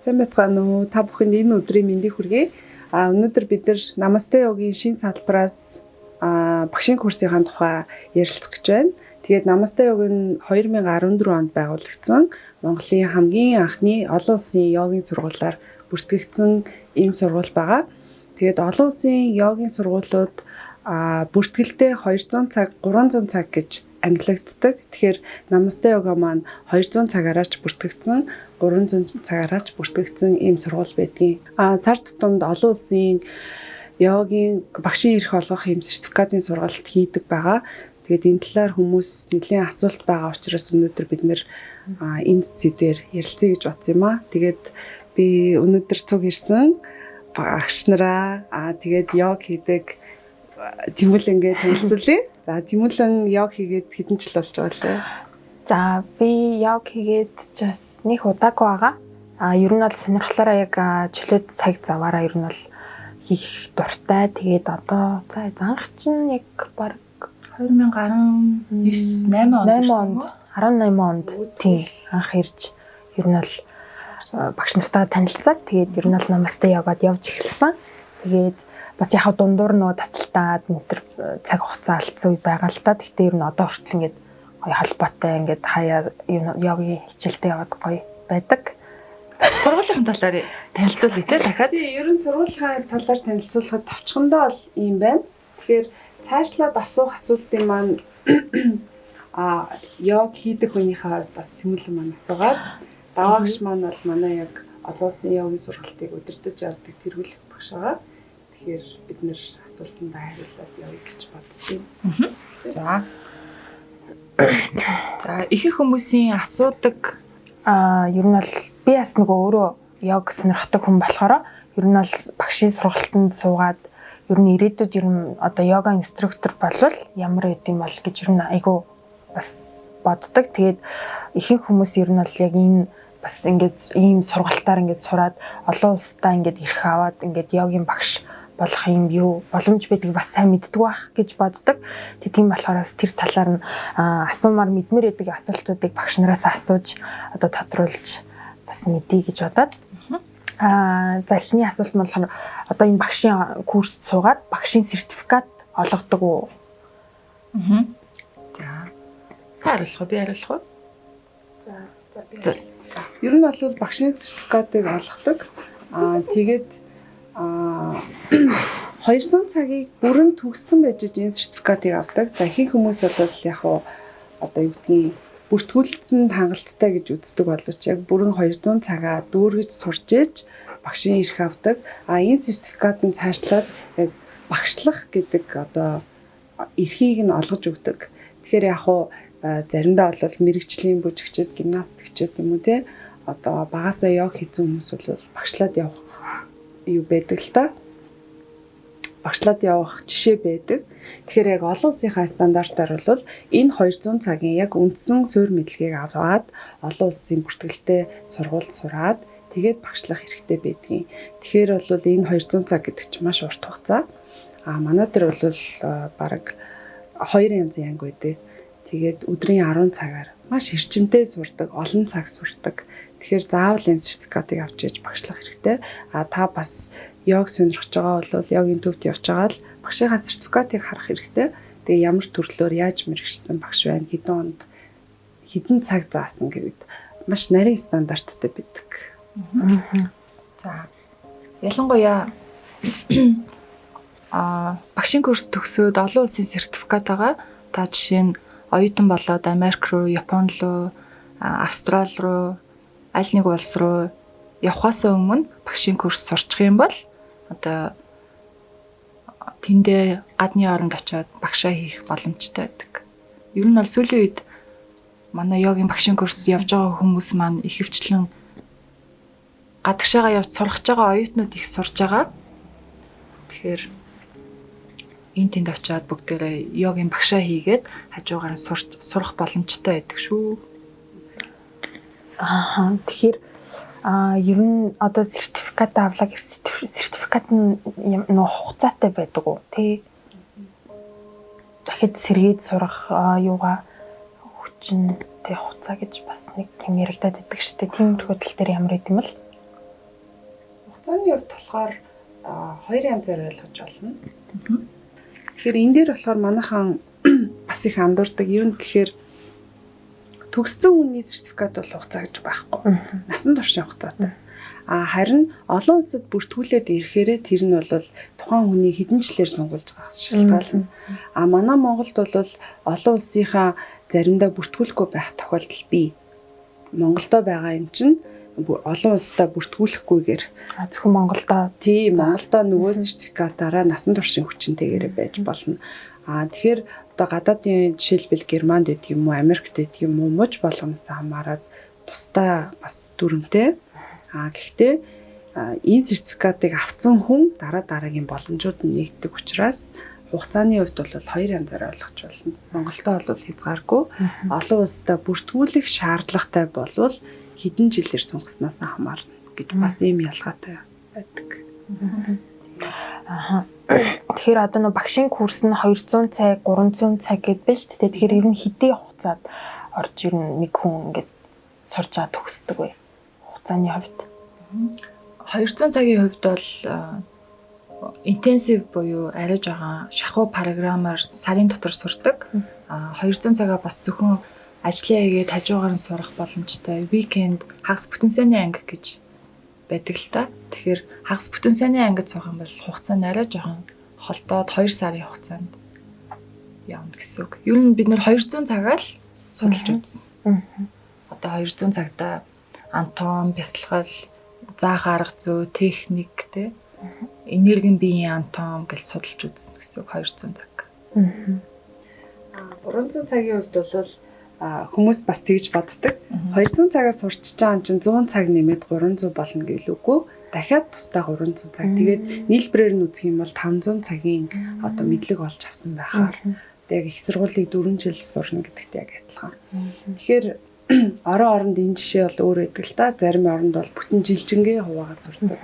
Сайн байцгаана уу? Та бүхэнд энэ өдрийн мэндийг хүргэе. Өнөөдөр бид нар Намасте йогийн шинэ салбараас багшийн курсынхаа тухай ярилцах гэж байна. Тэгээд Намасте йог нь 2014 онд байгуулагдсан Монголын хамгийн анхны олон улсын йогийн сургуулиар бүртгэгдсэн ийм сургууль байгаа. Тэгээд олон улсын йогийн сургуулиуд бүртгэлдээ 200 цаг, 300 цаг гэж ангилагддаг. Тэгэхээр Намасте йога маань 200 цагаараач бүртгэгдсэн, 300 цагаараач бүртгэгдсэн ийм сургууль байдгийг. Сар тутамд олон улсын йогийн багшийн эрх олгох ийм сертификатын сургалт хийдэг байгаа. Тэгээд энэ талаар хүмүүс нэлийн асуулт байгаа учраас өнөөдөр бид нэр энэ сэдвээр ярилцъя гэж бодсон юм аа. Тэгээд би өнөөдөр цуг ирсэн багш нараа тэгээд йог хийдэг Тэмүүлэнгээ танилцуулъя. За Тэмүүлэн йог хийгээд хэдэн жил болж байгаа лээ? За би йог хийгээд just нэг удаагүй байгаа. Ер нь бол сонирхлоороо яг чөлөөт цаг заваараа ер нь бол хийх дуртай. Тэгээд одоо занх чинь яг баг 2019 8 онд 18 онд тийм анх ирж ер нь бол багш нартаа танилцаад тэгээд ер нь бол Намасте йогад явж эхэлсэн. Тэгээд бас яг дундуур нөө тасалтаад метр цаг хугацаа алдсан үе байгаа л та. Гэхдээ ер нь одоо хүртэл ингээд гоё холбоотой ингээд хаяа йогийн хичээлтэй яваад гоё байдаг. Сургуулийн талаар танилцуулъя те дахиад. Ер нь сургуулийн талаар танилцуулахад товчхондоо бол ийм байна. Тэгэхээр цаашлаад асуух асуултын маань йог хийдэг хүнийхээ хувьд бас Тэмүүлэн маань асуугаад даваагч маань бол манай яг олон улсын йогийн сургалтыг удирдах явдаг тэргүүлэх багш байгаа. Тэгэхээр бид нэр асуултанд хариулаад явъя гэж бодож байна. За. За ихэнх хүмүүсийн асуудаг ер нь бол би бас нөгөө өөрөө йог сонирхдаг хүн болохоор ер нь бол багшийн сургалтанд суугаад ер нь ирээдүйд ер нь одоо йога инструктор болвол ямар үт юм бол гэж ер нь айгүй бас боддог. Тэгээд ихэнх хүмүүс ер нь бол яг энэ бас ингээд ийм сургалтаар ингээд сураад олон улстай ингээд ирэх аваад ингээд йогийн багш болох юм юу боломж байдаг бас сайн мэддэг байх гэж боддог. Тийм болохоор тэр талаар нь асуумаар мэдмээр байдаг асуултуудыг багш нараас асууж одоо тодруулж бас мэдье гэж бодоод. За эхний асуулт нь болохоор одоо энэ багшийн курст суугаад багшийн сертификат олгодог уу? За. Хариулах уу? Би хариулах уу? За. Ер нь бол багшийн сертификатыг олгодог. Тэгээд 200 цагийг бүрэн төгссөн байж энэ сертификатыг авдаг. За ихэнх хүмүүс бол яг одоо юу гэдгийг бүртгүүлсэн хангалттай гэж үздэг боловч яг бүрэн 200 цагаа дүүргэж сурч ээж багшийн эрх авдаг. Энэ сертификат нь цаашлаад яг багшлах гэдэг одоо эрхийг нь олгож өгдөг. Тэгэхээр яг хуу заримдаа бол мэрэгчлийн бүжигчид, гимнастикчид юм уу те одоо багасаа йог хийсэн хүмүүс бол багшлаад явах юу байдаг л та. Багшлаад явах жишээ байдаг. Тэгэхээр яг олон улсынхаа стандартаар бол энэ 200 цагийн яг үндсэн суурь мэдлэгийг аваад олон улсын бүртгэлтэй сургуульд сураад тэгээд багшлах хэрэгтэй байдгийн. Тэгэхээр бол энэ 200 цаг гэдэг чинь маш урт хугацаа. Манай дээр бол бараг 2 янзын анги байдаг. Тэгээд өдрийн 10 цагаар маш эрчимтэй сурдаг, олон цаг сурдаг. Тэгэхээр заавал энэ сертификатыг авч иж багшлах хэрэгтэй. Та бас йог сонирхож байгаа бол йогийн төвд явж байгаа л багшийнхаа сертификатыг харах хэрэгтэй. Тэгээ ямар төрлөөр яаж мэргэжсэн багш байна, хэдэн онд хэдэн цаг заасан гэвэл маш нарийн стандарттай байдаг. За. Ялангуяа багшийн курс төгсөөд олон улсын сертификат байгаа. Та жишээ нь оюутан болоод Америк руу, Япон руу, Австрали руу, аль нэг улс руу явхаас өмнө багшийн курс сурчих юм бол одоо тэндээ гадны оронд очиод багшаа хийх боломжтой байдаг. Ер нь бол сүүлийн үед манай йогийн багшийн курс явж байгаа хүмүүс маань ихэвчлэн гадагшаага явж сурах байгаа оюутнууд их сурж байгаа. Тэгэхээр энэ тэнд очиод бүгдээрээ йогийн багшаа хийгээд хажуугаар нь сурах боломжтой байдаг шүү. Тэгэхээр ер нь одоо сертификат авлаа гэх сертификат нь нөө хугацаатай байдаг уу тий? Дахид сэргээд сурах юугаа хүчнтэй хугацаа гэж бас нэг юм яригадад байдаг шүү дээ. Тиймэрхүү тал дээр ямар гэдэм бэл? Хугацааны хувьд болохоор 2 янзаар ойлгож болно. Тэгэхээр энэ дээр болохоор манайхан бас их андуурдаг. Юу гэхээр төгссөн хүний сертификат бол хугацаа гэж байхгүй. Насан туршийн хугацаатай. Харин олон улсад бүртгүүлээд ирэхээрээ тэр нь бол тухайн хүний хэдэн жилээр сонгуулж байгаа шалтгаална. Манай Монголд бол олон улсынхаа заримдаа бүртгүүлэхгүй байх тохиолдол бий. Монголдо байгаа юм чинь олон улсдаа бүртгүүлэхгүйгээр зөвхөн Монголдо тийм Монголдо нөгөө сертификатаараа насан туршийн хүчинтэйгээр байж болно. Тэгэхээр одоо гадаадын жишээлбэл Германд гэдэг юм уу, Америкт гэдэг юм уу, мууч болгоноос хамаарат тусдаа бас дүрмтэй. Гэхдээ энэ сертификатыг авсан хүн дараагийн боломжууд нь нэгддэг учраас хугацааны хувьд бол 2 янзаар ойлгож болно. Монголдо бол хязгааргүй, олон улсдаа бүртгүүлэх шаардлагатай болвол хэдэн жилээр сунгаснаасаа хамаарна гэж бас ийм ялгаатай байдаг. Тэгэхээр одоо нэг багшийн курс нь 200 цаг, 300 цаг гэд байна шүү дээ. Тэгэхээр ер нь хэдийн хугацаанд орж ер нь нэг хүн ингээд сурж байгаа төгсдөг вэ? Хугацааны хувьд 200 цагийн хувьд бол интенсив буюу арай жоохон шахуу програмаар сарын дотор сурдаг. 200 цагаа бас зөвхөн ажлын хийгээд хажуугаар нь сурах боломжтой. Weekend хагас бүтэн сайны анги гэж байдаг л та. Тэгэхээр хагас бүтэн сайны ангид суух юм бол хугацаа нь арай жоохон холдоод 2 сарын хугацаанд явна гэсэн үг. Ер нь бид нэр 200 цагаа л судалж үзсэн. Одоо 200 цагта антом, бясалгал, заах арга зүй, техник те энергийн биеийн антом гэж судалж үзсэн гэсэн үг 200 цаг. 300 цагийн хувьд бол хүмүүс бас тэгж боддог. 200 цагаас сурч байгаа юм чинь 100 цаг нэмээд 300 болно гэвэл үгүй. Дахиад тусдаа 300 цаг. Тэгээд нийлбэрээр нь үзэх юм бол 500 цагийн одоо мэдлэг олж авсан байхаар яг их сургуулийг 4 жил сурна гэдэгт яг адилхан. Тэгэхээр орон оронд энэ жишээ бол өөр байдаг л та. Зарим оронд бол бүтэн жилжингээ хуваагаа сурдаг.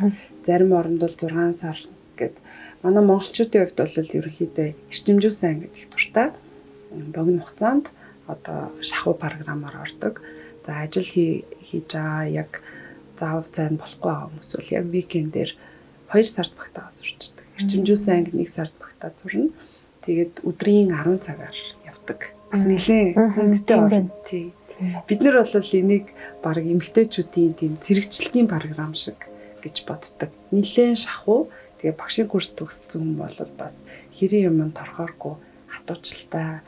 Зарим оронд бол 6 сар гэд. Манай монголчуудын хувьд бол ерөнхийдөө эрчимжүүлсэн анги гэдэг дуртай. Богино хугацаанд одоо шахуу програмаар ордог. За ажил хийж байгаа яг заав зайн болохгүй байгаа хүмүүс бол яг викендээр 2 сард багтаага сурчдаг. Эрчимжүүлсэн анги 1 сард багтаад сурна. Тэгээд өдрийн 10 цагаар явдаг. Бас нэлээд хүндтэй орно. Тий. Бид нар бол энийг баг эмгтээчүүдийн тийм зэрэгчлэлтийн програм шиг гэж боддог. Нэлээд шахуу. Тэгээ багшийн курс төгссөн хүн бол бас хэрэг юм торхооргүй хатуучлалтай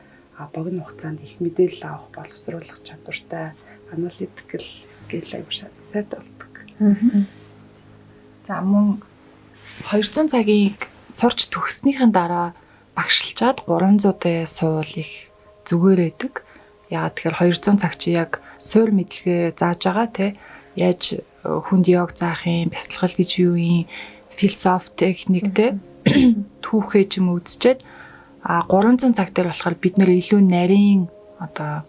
богино хугацаанд их мэдээлэл авах боловсруулах чадвартай analytical skill аягүй сайтай болдог. За мөн 200 цагийг сурч төгснөхийн дараа багшилчаад 300-д суул их зүгээр байдаг. Яагаад тэгэхээр 200 цаг чи яг суур мэдлэгээ зааж байгаа те яаж хүнд йог заах юм, бясалгал гэж юу юм, философи техник те түүхээ ч юм үзчихэд 300 цаг дээр болохоор бид нэр илүү нарийн одоо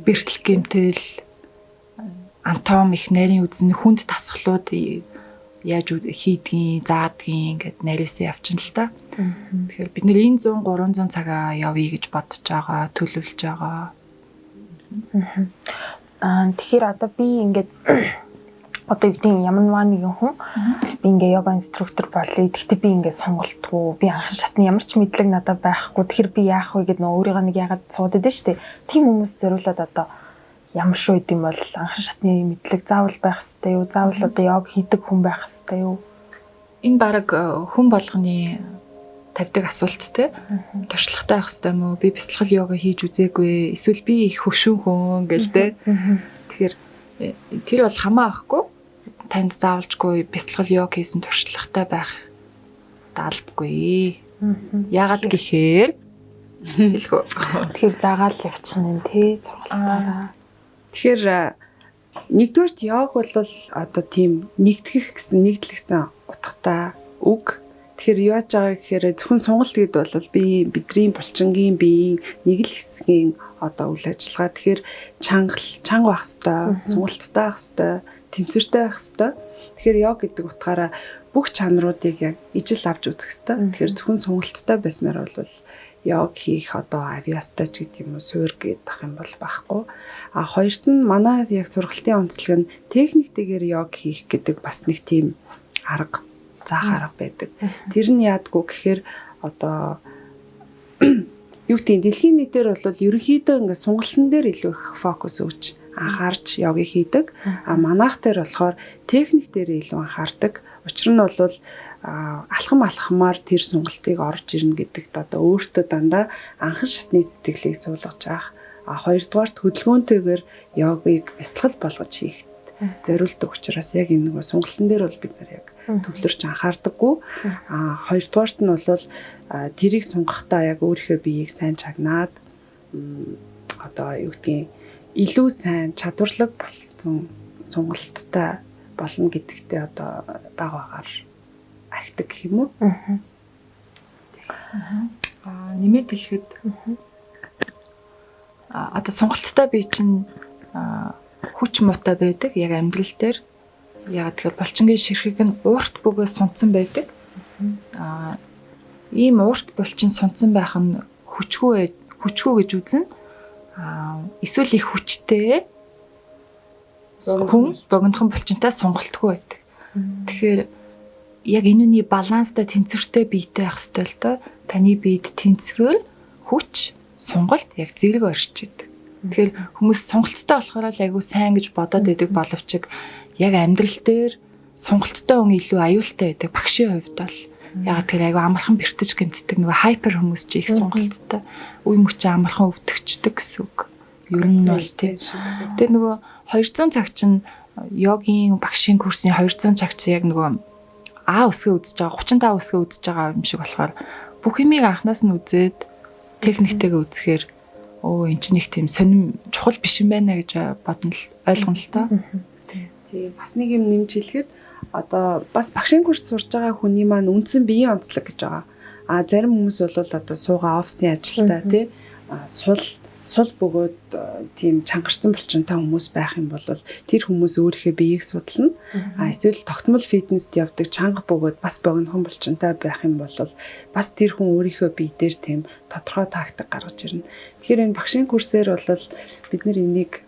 бэртэл гэмтэл антом их нарийн үзэн хүнд тасгалууд яаж хийдгийг, заадгийг гэд нарийнсаа явчихна л та. Тэгэхээр бид нэр энэ 100 300 цагаа явъя гэж бодож байгаа, төлөвлөж байгаа. Тэгэхээр одоо би ингээд одоо юу гэдэг ямар нэгэн хүн би ингээ йога инструктор болъё. Гэхдээ би ингээ сонголтгүй. Би анхан шатны ямар ч мэдлэг надад байхгүй. Тэгэхээр би яах вэ гэд нөө өөрийгөө нэг ягаад суудад нь штэ. Тийм хүмүүс зориулаад одоо ямар шүү гэдэм бол анхан шатны мэдлэг заавал байх хэрэгтэй юу? Заавал одоо йог хийдэг хүн байх хэрэгтэй юу? Энэ баг хүн болгоны тавьдаг асуулт те. Туршлагатай байх хэрэгтэй мүү? Би бясалгал йога хийж үзээгүй. Эсвэл би их хөшүүн хүн гэл те. Тэгэхээр тэр бол хамаа ахгүй. Танд заавалжгүй бясалгал йог хийсэн туршлагатай байх даалдаггүй. Яагаад гэхээр хэлхүү. Тэгэхээр заагаал явчих нь тий сургалтаараа. Тэгэхээр нэгдүгээрт йог бол одоо тийм нэгтгэх гэсэн нэгдлэгсэн утгатай үг. Тэгэхээр юу яаж байгаа гэхээр зөвхөн сонголт гэдэг бол бидний булчингийн биеийн нэг л хэсгийн одоо үйл ажиллагаа. Тэгэхээр чанга байх хэвээр, сонголттой байх хэвээр, тэнцвэртэй байх хэвээр. Тэгэхээр йог гэдэг утгаараа бүх чанаруудыг яг ижил авч үзэх хэвээр. Тэгэхээр зөвхөн сонголттой байснаар бол йог хийх одоо авиастай ч гэдэг юм уу суур гэдэг юм бол байхгүй. Хоёрт нь манай яг сургалтын онцлог нь техниктэйгээр йог хийх гэдэг бас нэг тийм арга заах арга байдаг. Тэр нь яадгүй гэхээр одоо юу гэдэг дэлхийн нийтээр бол ерөнхийдөө ингээд сунгалтан дээр илүү их фокус өгч анхаарч йогийг хийдэг. Манайх дээр болохоор техник дээр илүү анхаардаг. Учир нь бол алхамаар тэр сунгалтыг орж ирнэ гэдэгт одоо өөртөө дандаа анхан шатны сэтгэлийг суулгаж авах. Хоёрдугаарт хөдөлгөөнтэйгээр йогийг бясалгал болгож хийхэд зориулдаг учраас яг энэ нэг сунгалтан дээр бол бид нар яг төвлөрч анхаардаггүй. Хоёрдугаарт нь бол тэрийг сунгахдаа яг өөрийнхөө биеийг сайн чагнаад одоо юу гэдгийг илүү сайн чадварлаг болсон сунгалттай болно гэдэгтээ одоо багаар ахдаг гэх юм уу? Нэмээд хэлэхэд одоо сунгалттай бие чинь хүч муутай байдаг яг амьдрал дээр. Яг тэгэхээр булчингийн ширхэг нь уурт бөгөөс сунцсан байдаг. Ийм уурт булчин сунцсан байх нь хүчгүй гэж үзнэ. Эсвэл их хүчтэй хүн богинохон булчинтай сонголтгүй байдаг. Тэгэхээр яг энэний баланстай тэнцвэртэй биетэй байх ёстой л доо. Таны биед тэнцвэр, хүч, сонголт яг зэрэг оршиж идэг. Тэгэхээр хүмүүс сонголттой болохоор л айгүй сайн гэж бодоод байдаг боловч яг амьдрал дээр сонголттой хүн илүү аюултай байдаг. Багшийн хувьд бол яг тэр айгүй амархан бэртэж гэмтдэг нөгөө хайпер хүмүүс ч их сонголттой. Үе мөчөө амархан өвдөгчдөг гэсэн үг. Ер нь бол тийм. Тэгээ нөгөө 200 цаг чинь йогийн багшийн курсын 200 цаг чинь яг нөгөө А үсгээ үзэж байгаа 35 үсгээ үзэж байгаа юм шиг болохоор бүх юмыг анханаас нь үзээд техниктэйгээ үзэхээр эн чинь их тийм сонирм чухал биш юм байна гэж бодно л ойлгоно л та. Тийм бас нэг юм нэмж хэлэхэд одоо бас багшийн курс сурж байгаа хүний маань үндсэн биеийн онцлог гэж байгаа. Зарим хүмүүс бол одоо суугаа офисын ажилтаа тий сул бөгөөд тийм чангарсан булчинтай хүмүүс байх юм бол тэр хүмүүс өөрийнхөө биеийг судална. Эсвэл тогтмол фитнест явдаг чанга бөгөөд бас богинохон булчинтай байх юм бол бас тэр хүн өөрийнхөө бие дээр тийм тодорхой тактик гаргаж ирнэ. Тэгэхээр энэ багшийн курсээр бол бид нар энийг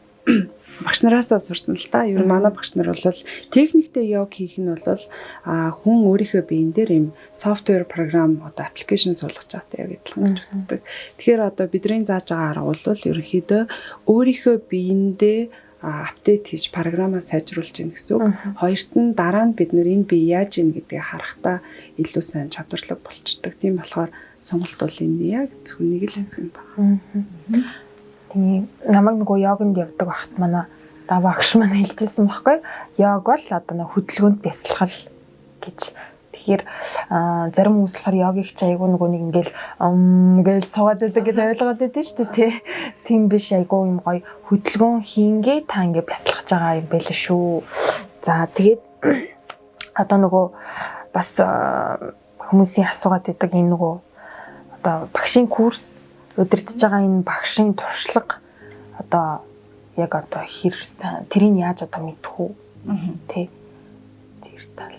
багш нараасаа сурсан л та. Ер нь манай багш нар бол техниктэй йог хийх нь бол хүн өөрийнхөө биеийн дээр юм софтвер програм одоо аппликейшн суулгаж байгаатай яг адилхан гэж үздэг. Тэгэхээр одоо бидний зааж байгаа арга бол ерөнхийдөө өөрийнхөө биеиндээ апдейт хийж програмаа сайжруулж гин гэсэн үг. Хоёрт нь дараа нь бид нэр энэ бие яаж ийн гэдгийг харахтаа илүү сайн чадварлаг болчдөг. Тийм болохоор сонголт бол энэ яг зөвхөн нэг л хэсэг юм байна. Тэгээ намайг нөгөө йоганд явдаг багт манай багш маань хэлжсэн байхгүй. Йог бол одоо нэг хөдөлгөөнд бясалгал гэж. Тэгэхээр зарим хүмүүс болохоор йогыг ч айгүй нөгөө нэг ингээл гэж суугаад байдаг гэж ойлгоод байдаг шүү дээ тий. Тийм биш айгүй юм гоё хөдөлгөөн хийнгээ та ингээ бясалгаж байгаа юм байл шүү. За тэгээд одоо нөгөө бас хүмүүсийн асуугаад байдаг энэ нөгөө одоо багшийн курс удирдах байгаа энэ багшийн туршлага одоо яг одоо хэрсэн тэрийг яаж одоо мэдэх үү тий. Тэр тал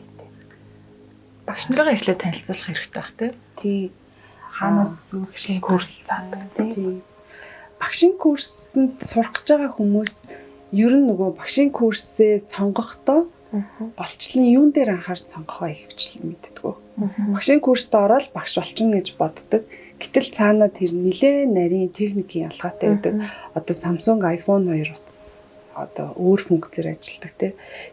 багш нарыгаа эхлээд танилцуулах хэрэгтэй байх тий. Хаанаас үүслийн курс заадаг тий. Багшийн курсэнд сурах гэж байгаа хүмүүс ер нь нөгөө багшийн курсээ сонгохдоо голчлон юун дээр анхаарч сонгох вэ хвчлэн мэддэг. Багшийн курст ороод багш болчихно гэж боддог. Гэтэл цаанаа тэр нилээ нарийн техникийн ялгаатай байдаг. Одоо Samsung iPhone 2 утас одоо өөр функцээр ажилладаг тий.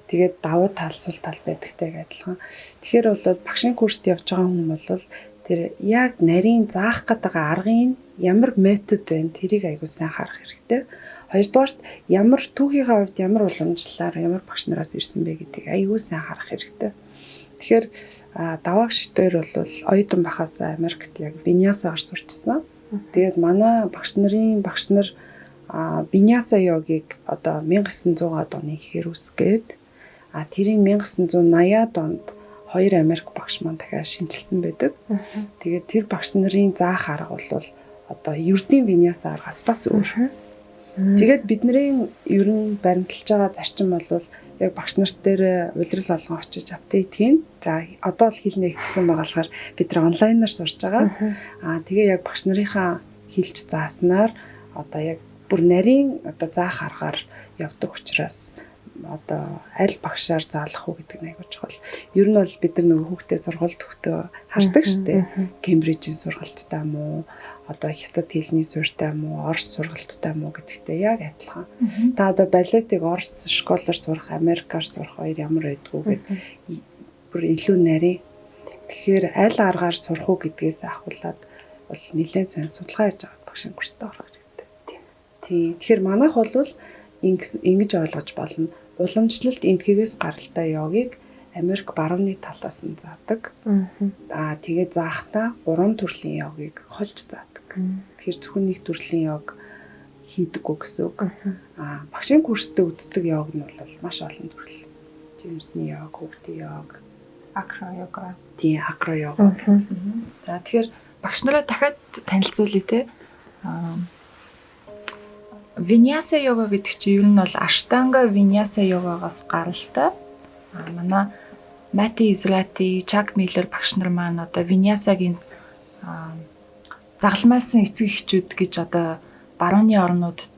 Тэгээд давуу тал сул тал байдагтай адилхан. Тэгэхээр бол багшийн курст явж байгаа хүн бол тэр яг нарийн заах гэдэг аргын ямар метод байна тэрийг аягүй сайн харах хэрэгтэй. Хоёрдугаарт ямар түүхийнхээ хувьд ямар уламжлалаар ямар багш нараас ирсэн бэ гэдгийг аягүй сайн харах хэрэгтэй. Тэгэхээр даваагш дээр бол оюутан бахаас Америкт яг Виньясаар сурчсан. Тэгээд манай багш нар Виньяса йогийг одоо 1900-аад оны ихэр үсгээд тэрийг 1980-аад онд 2 Америк багш маань дахиад шинжилсэн байдаг. Тэгээд тэр багш нарын заах арга бол одоо ердийн Виньяса аргаас бас өөр. Тэгээд бидний ер нь баримталж байгаа зарчим бол яг багш нарт дээр улирал болгон очиж апдейт хийн. За одоо л хэл нэгдсэн байгаалахаар бид нар онлайнаар сурж байгаа. Тэгээ яг багш нарынхаа хэлж зааснаар одоо яг бүр нарийн одоо заах аргаар явдаг учраас одоо аль багшаар заалах уу гэдэг нь аягүй чухал. Ер нь бол бид нар нөгөө хүүхдээ сургуульд төгтөө хардаг штеп. Кембрижийн сургалттай мó одоо хятад хэлний суурьтай мó орос сургалттай мó гэдэгтэй яг адилхан. Та одоо балетыг орос школоор сурах, Америкаар сурах хоёр ямар байдгүй гэдэг бүр илүү нарийн. Тэгэхээр аль аргаар сурах уу гэдгээс ахуулаад бол нэлээд сайн судалгаа хийж байгаа багшийн курстад орох хэрэгтэй. Тийм. Тэгэхээр манайх бол ингэж ойлгож болно. Уламжлалт энтхэгээс гаралтай йогийг Америк барууны талаас нь заадаг. Тэгээ заахтаа 3 төрлийн йогийг холж заадаг. Тэгэхээр зөвхөн нэг төрлийн йог хийдэггүй гэсэн үг. Багшийн курстэй үздэг йог нь бол маш олон төрөл. Жимсний йог, хөвгтийн йог, акро йога. Тийм, акро йога. За тэгэхээр багш нараа дахиад танилцуулъя те. Виньяса йога гэдэг чинь ер нь бол Аштанга Виньяса йогагаас гаралтай. Манай Мати Израти, Чак Миллер багш нар маань одоо Виньясагийн загалмайлсан эцэг эхчүүд гэж одоо барууны орнуудад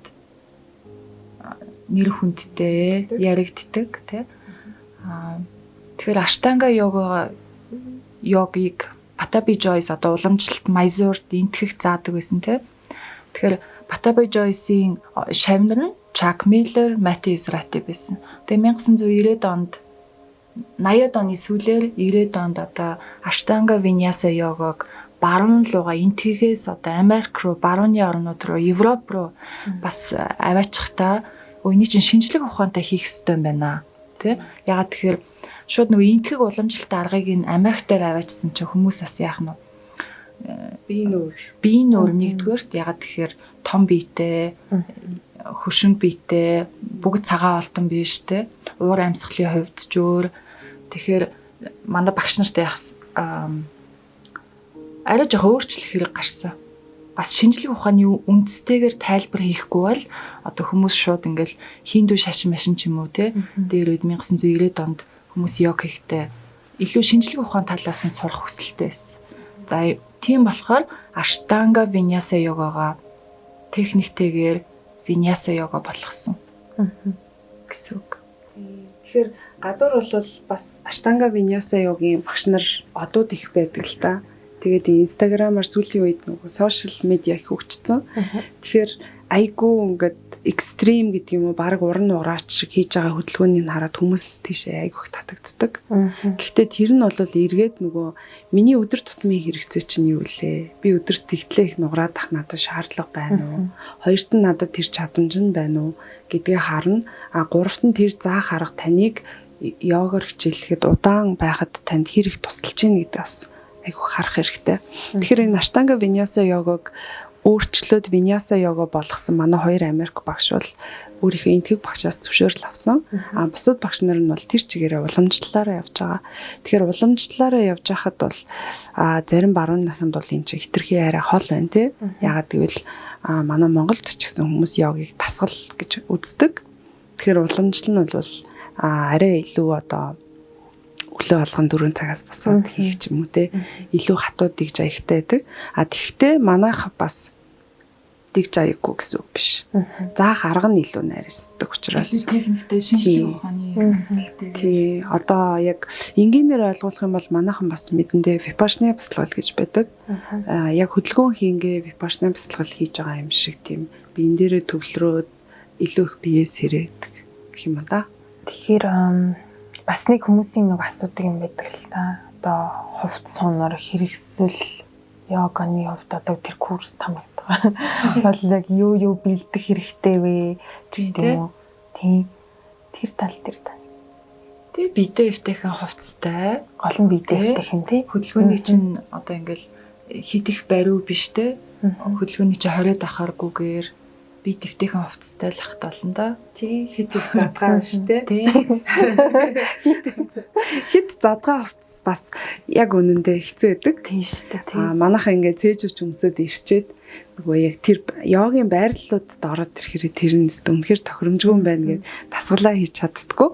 нэр хүндтэй яригддаг тий. Тэгэхээр Аштанга йогийг Паттаби Жойс одоо уламжлалт Майзурд энтгэх заадаг байсан тий. Тэгэхээр Паттаби Жойсийн шавнар нь Чак Миллер, Мати Израти байсан. Тэгээ 1990-ад онд 80-ад оны сүүлээр 90-ад онд одоо Аштанга Виньяса йогог баруун руугаа энтгэхээс одоо Америк руу, барууны орнууд руу, Европ руу бас аваачихтаа өөний чинь шинжлэх ухаантай хийх ёстой юм байна. Тэ? Ягаад тэгэхээр шууд нөгөө энтгэх уламжлалт аргыг нь Америк дээр аваачсан чинь хүмүүс бас яах нь бие нөр нэгдүгээрт ягаад тэгэхээр том биетэй хөшинг биетэй бүгд цагаан олтон биш те уур амьсгалын хувьд ч өөр тэгэхээр манай багш нартай арай жоо өөрчлөх хэрэг гарсан. Бас шинжлэх ухааны үндэстэйгээр тайлбар хийхгүй бол одоо хүмүүс шууд ингээл хиндүү шашин машин ч юм уу те дээр үед 1990-ад онд хүмүүс йог хийхдээ илүү шинжлэх ухаан талаас нь сурах хүсэлтэй байсан. За тийм болохоор Аштанга Виньяса йогага техниктэйгээр Виньяса йога болгосон. Гэсэн үг. Тэгэхээр гадуур бол бас Аштанга Виньяса йогийн багш нар одууд их байдаг л та. Тэгээд инстаграмаар сүүлийн үед нөгөө сошиал медиа их хөгжсөн. Тэгэхээр айгүй ингээд экстрим гэдэг юм уу баг уран нуграач шиг хийж байгаа хөдөлгөөнийг хараад хүмүүс тийшээ айгүйх татагддаг. Гэхдээ тэр нь бол эргээд нөгөө миний өдөр тутмын хэрэгцээ чинь юу вэ? Би өдөр тэгтлээ их нуграад ах надад шаардлага байна уу? Хоёрт нь надад тэр чадамж нь байна уу гэдгээ харна. Гуравт нь тэр заах арга таныг йогоор хичээлэхэд удаан байхад танд хэрэг тусалж ийн гэдэг бас айгүйх харах хэрэгтэй. Тэгэхээр энэ Аштанга Виньяса йогог өөрчлөөд Виньяса йога болгосон манай хоёр Америк багш бол өөрийнхөө энтэг багшаас зөвшөөрөл авсан. Бусад багш нар нь бол тэр чигээрээ уламжлалаараа явж байгаа. Тэгэхээр уламжлалаараа явж байхад бол зарим баруун нахынд бол энэ чинь хитрхи арай хол байна тий. Ягаад гэвэл манай Монголд ч гэсэн хүмүүс йогийг тасгал гэж үздэг. Тэгэхээр уламжлал нь бол арай илүү одоо өглөө болгон 4 цагаас босоод хийх ч юм уу те илүү хатууд дигж аягтай байдаг. Тэгэхдээ манайх бас дигж аяггүй гэсэн үг биш. Заах арга нь илүү найрсдаг учраас техниктэй шинжлэх ухааны хэлтэй. Тий, одоо яг энгийнээр ойлгуулах юм бол манайхан бас мэдэндээ випашна бясалгал гэж байдаг. Яг хөдөлгөөн хийнгээ випашна бясалгал хийж байгаа юм шиг тийм биен дээрээ төвлөрөөд илүү их биеэс хэрээдэг гэх юм да. Тэгэхээр бас нэг хүмүүсийн нэг асуудаг юм байдаг л та. Одоо хувц сунаар хэрэгсэл йоганы хувьд одоо тэр курс тамагдаг. Бол яг юу бэлдэх хэрэгтэй вэ? Тийм үү? Тийм. Тэр тал дээр та. Тэгээ бидээ эвтэйхэн хувцастай. Гол нь бидээ эвтэйхэн тий. Хөдөлгөөний чинь одоо ингээл хит их бариу биш те. Хөдөлгөөний чинь 20 дахааргүйгээр би дэвтэйхэн хувцастай л хахт болно да. Тий, хит их задгаа биш те. Тий. Хит задгаа хувцас бас яг үнэндээ хэцүү байдаг. Тийм шүү дээ. Манайхан ингээд цээжүүч өмсөд ирчээд нөгөө яг тэр йогийн байрлалуудад ороод ирэхээр тэр нь үнэхээр тохиромжгүй юм байна гэд дасгалаа хийж чаддггүй.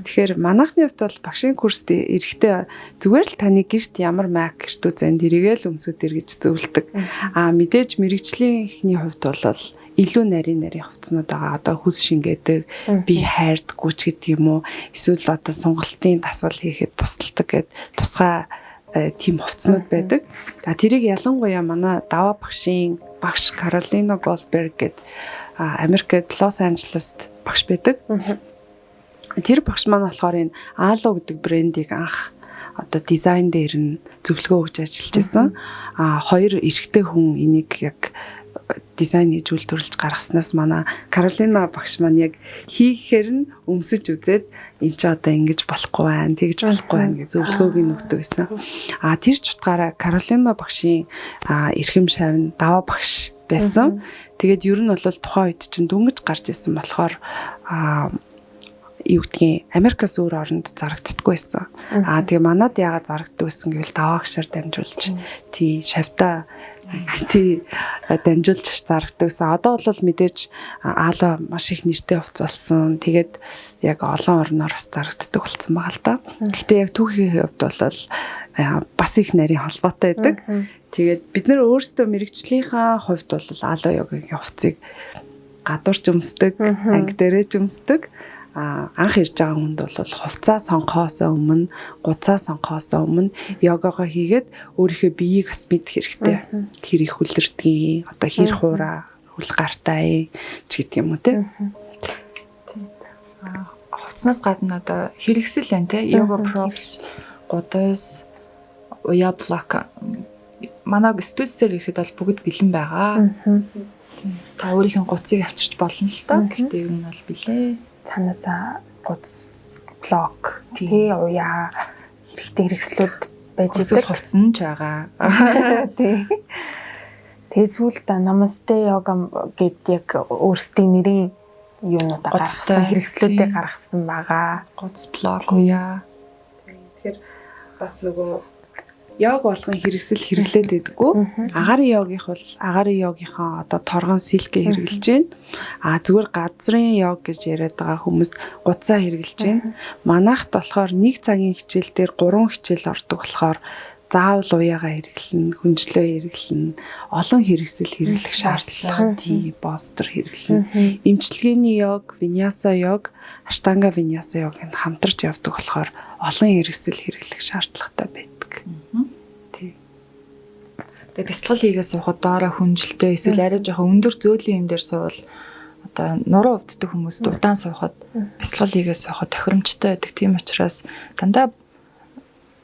Тэгэхээр манайхны хувьд бол багшийн курст эрэхтэй зүгээр л таны гэрт ямар мак гэрт үзэн тэрийгэл өмсөд ир гэж зөвлөдөг. Мэдээж мэрэгжлийн хувьд бол илүү нарийн хувцснууд байгаа. Одоо хүс шингээдэг, би хайрдаггүй ч гэдэг юм уу. Эсвэл одоо сунгалтын дасгал хийхэд тусалдаг гэд тусгай тим хувцснууд байдаг. Тэрийг ялангуяа манай даваа багшийн багш Каролина Голдберг гэд Америкт Лос Анжелест багш байдаг. Тэр багш маань болохоор энэ Ало гэдэг брендийг анх одоо дизайн дээр нь зөвлөгөө өгч ажиллаж байсан. Хоёр эрэгтэй хүн энийг яг дизайн хийж үйлдвэрлэж гаргаснаас манай Каролина багш маань яг хийхээр нь өмсөж үзээд энэ ч одоо ингэж болохгүй байна, тэгж болохгүй байна гэж зөвлөгөөг өгдөг гэсэн. Тэр ч утгаараа Каролина багшийн эрхэм шавн даваа багш байсан. Тэгээд ер нь бол тухайн үед чинь дөнгөж гарч ирсэн болохоор юу гэдгийг Америкаас өөр оронд зарагддаггүй байсан. Тэгээ манад яагаад зарагддаг байсан гэвэл даваа багшаар дамжуулж тий шавтаа тий дамжуулж зарагдагсан. Одоо бол мэдээж Ало маш их нэртэй хувцалсан. Тэгээд яг олон орноор бас зарагддаг болсон байгаа л да. Гэхдээ яг түүхийн хувьд бол бас их нарийн холбоотой байдаг. Тэгээд бид нэр өөрсдөө мэрэгчлийнхаа хувьд бол Ало йогийн хувцсыг гадуурч өмсдөг, анги дээрээ өмсдөг. Анх ирж байгаа хүнд бол хувцаа сонгохоос өмнө, гуцаа сонгохоос өмнө йогогоо хийгээд өөрийнхөө биеийг бас мэдэх хэрэгтэй. Хэр их хүлэрдгийг, одоо хэр хуураа, хөл гартаа ч гэдэг юм уу те. Хувцснаас гадна одоо хэрэгсэл байна те. Yoga props, гудас, уяа блок. Манайг студиудээр ирэхэд бол бүгд бэлэн байгаа. Та өөрийнхөө гуцыг авчирч болно л та. Гэхдээ ер нь бол билээ. Танасаа гуц блок тий уяа хэрэгтэй хэрэгслүүд байж байгаа. Хувцсан ч байгаа. Тий. Тэгээд сүүлд намасте йога гэд яг өөрсдийн нэрийн юунуудаа гаргасан хэрэгслүүдийг гаргасан байгаа. Гуц блок уяа. Тэгэхээр бас нөгөө йог болгон хэрэгсэл хэрэглээд байдаггүй. Агаарын йогийнх бол агаарын йогийнхаа одоо торгон силкээ хэрэглэж байна. Зүгээр газрын йог гэж яриад байгаа хүмүүс гуцаа хэрэглэж байна. Манайхт болохоор 1 цагийн хичээл дээр 3 хичээл ордог болохоор заавал уяагаа хэрэглэнэ, хүнжлөө хэрэглэнэ, олон хэрэгсэл хэрэглэх шаардлага тий, болстер хэрэглэнэ. Эмчилгээний йог, виньяса йог, аштанга виньяса йогийг хамтарч явдаг болохоор олон хэрэгсэл хэрэглэх шаардлагатай байдаг. Тэгээ бяцлал хийгээ суухад доороо хүнжилтээ эсвэл арай жоохон өндөр зөөлөн юм дээр суувал одоо нуруу өвддөг хүмүүст удаан суухад бясалгал хийгээ суухад тохиромжтой байдаг. Тийм учраас дандаа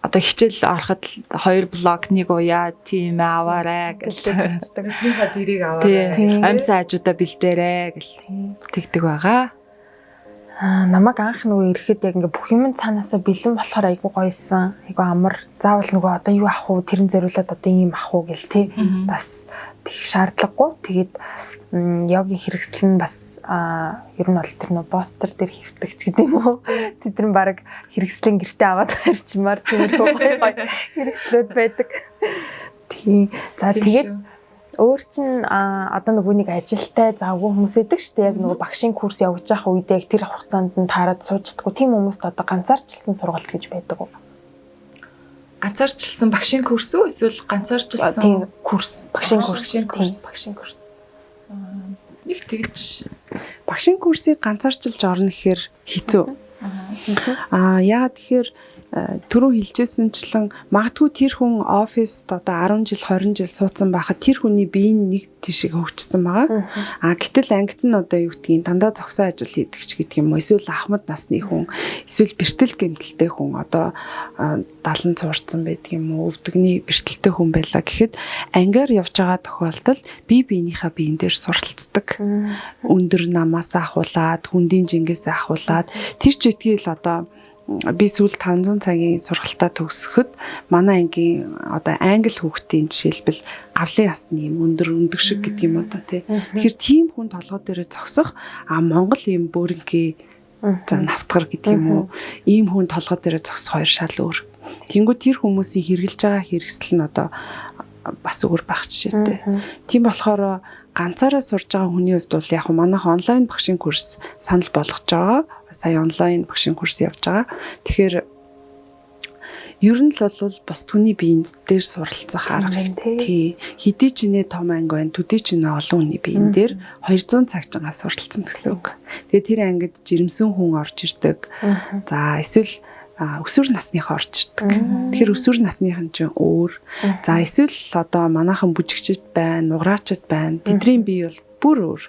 одоо хичээл ороход 2 блок нэг уяа тийм аваарэ гэж Тэрийнхээ дэрийг аваарай. амьсан хажуудаа бэлдээрэ гэж тэгдэг байгаа. Намайг анх нөгөө ирэхэд яг ингээ бүх юм цаанаасаа бэлэн болохоор айгуу гоёсэн. Айгуу амар. Заавал нөгөө одоо юу авах уу, тэрэн зориулаад одоо ийм авах уу гэл тий. Бас их шаардлагагүй. Тэгээд йогийн хэрэгсэл нь бас ер нь бол тэр нөгөө постэр дээр хэвтдэг ч гэдэм үү. Тэд нар баг хэрэгслийн гэртээ аваад харчмаар тиймэрхүү гоё хэрэгслүүд байдаг. Тийм. За тэгээд өөр чинь одоо нөгөө нэг ажилтай завгүй хүмүүс идэг шүү дээ. Яг нөгөө багшийн курс явж байх үедээ тэр хугацаанд нь таарад сууж чаддгүй тийм хүмүүст одоо ганцаарчлсан сургалт гэж байдаг уу? Ганцаарчлсан багшийн курс үү эсвэл ганцаарчлсан тийм курс, багшийн курс. Нэг тэгж Багшийн курсыг ганцаарчилж орно гэхээр хэцүү. Яагаад тэгэхээр түрүү хэлжсэнчлэн магадгүй тэр хүн оффист одоо 10 жил 20 жил суудсан байхад тэр хүний бие нэг тийшээ хөгжсөн байгаа. Гэтэл ангид нь одоо юу гэдгийг дандаа зогсоо ажил хийдэг ч гэдэг юм уу. Эсвэл ахмад насны хүн, эсвэл бэртэл гэмтэлтэй хүн одоо 70 цуурцсан байдаг юм уу. Өвдөгний бэртэлтэй хүн байлаа гэхэд ангиар явж байгаа тохиолдолд бие биенийхээ биен дээр суралцдаг. Өндөр намаас ахуулаад, хүндийн жингээс ахуулаад тэр ч итгэл одоо би сүүл 500 цагийн сургалтаа төгсөхөд манай ангийн одоо англи хүүхдийн жишээлбэл гавлын ясны юм өндөр өндөг шиг гэдэг юм уу та тий. Тэгэхээр тийм хүн толгой дээр зогсох Монгол ийм бөөринхий за навтгар гэдэг юм уу ийм хүн толгой дээр зогсох хоёр шал өөр. Тэнгүү тэр хүмүүсийн хэрэгжилж байгаа хэрэгсэл нь одоо бас өөр байх жишээтэй. Тийм болохоор ганцаараа сурж байгаа хүний хувьд бол яг манайх онлайн багшийн курс санал болгож байгаа. Сая онлайн багшийн курс явж байгаа. Тэгэхээр ер нь л бол бас түүний биеийн дээр суралцах арга тий. Хэдий ч нэ том анги байна, төдий ч нэ олон хүний биеийн дээр 200 цаг чангаа суралцсан гэсэн үг. Тэгээ тэр ангид жирэмсэн хүн орж ирдэг. За эсвэл өсвөр насныхаа орж ирдэг. Тэгэхээр өсвөр насныхан чинь өөр. За эсвэл одоо манайхан бүжигчд байна, нуграачд байна. Тэдний бие бол бүр өөр.